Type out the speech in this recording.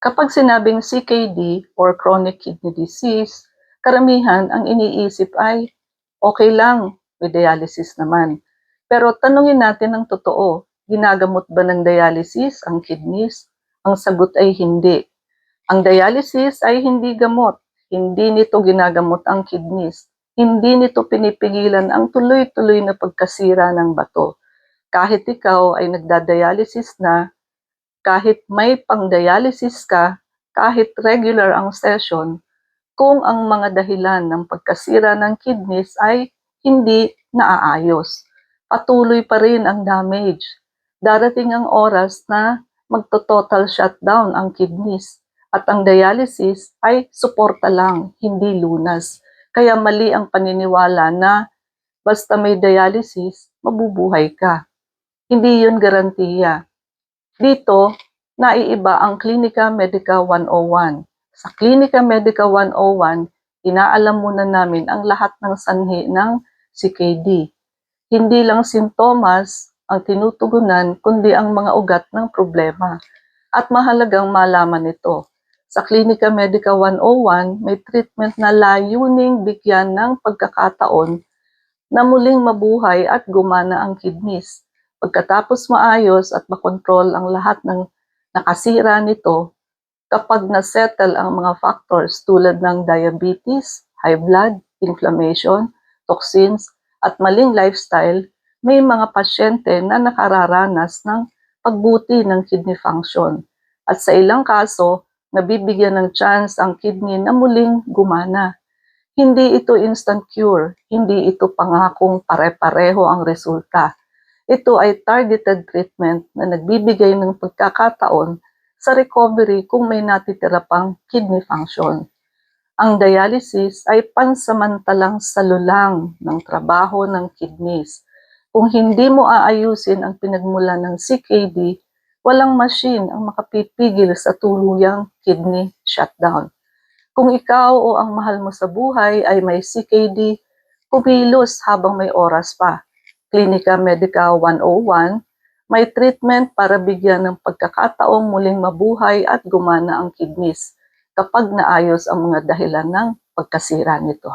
Kapag sinabing CKD or chronic kidney disease, karamihan ang iniisip ay okay lang, may dialysis naman. Pero tanungin natin ang totoo, ginagamot ba ng dialysis ang kidneys? Ang sagot ay hindi. Ang dialysis ay hindi gamot. Hindi nito ginagamot ang kidneys. Hindi nito pinipigilan ang tuloy-tuloy na pagkasira ng bato. Kahit ikaw ay nagda-dialysis na, kahit may pang-dialysis ka, kahit regular ang session, kung ang mga dahilan ng pagkasira ng kidneys ay hindi naaayos, patuloy pa rin ang damage. Darating ang oras na magto-total shutdown ang kidneys at ang dialysis ay suporta lang, hindi lunas. Kaya mali ang paniniwala na basta may dialysis, mabubuhay ka. Hindi yun garantiya. Dito, naiiba ang Clinica Medica 101. Sa Clinica Medica 101, inaalam muna namin ang lahat ng sanhi ng CKD. Hindi lang sintomas ang tinutugunan, kundi ang mga ugat ng problema. At mahalagang malaman ito. Sa Clinica Medica 101, may treatment na layuning bigyan ng pagkakataon na muling mabuhay at gumana ang kidneys. Pagkatapos maayos at makontrol ang lahat ng nakasira nito, kapag nasettle ang mga factors tulad ng diabetes, high blood, inflammation, toxins, at maling lifestyle, may mga pasyente na nakararanas ng pagbuti ng kidney function. At sa ilang kaso, nabibigyan ng chance ang kidney na muling gumana. Hindi ito instant cure, hindi ito pangakong pare-pareho ang resulta. Ito ay targeted treatment na nagbibigay ng pagkakataon sa recovery kung may natitira pang kidney function. Ang dialysis ay pansamantalang salulang ng trabaho ng kidneys. Kung hindi mo aayusin ang pinagmulan ng CKD, walang machine ang makapipigil sa tuluyang kidney shutdown. Kung ikaw o ang mahal mo sa buhay ay may CKD, kumilos habang may oras pa. Clinica Medica 101, may treatment para bigyan ng pagkakataong muling mabuhay at gumana ang kidneys kapag naayos ang mga dahilan ng pagkasira nito.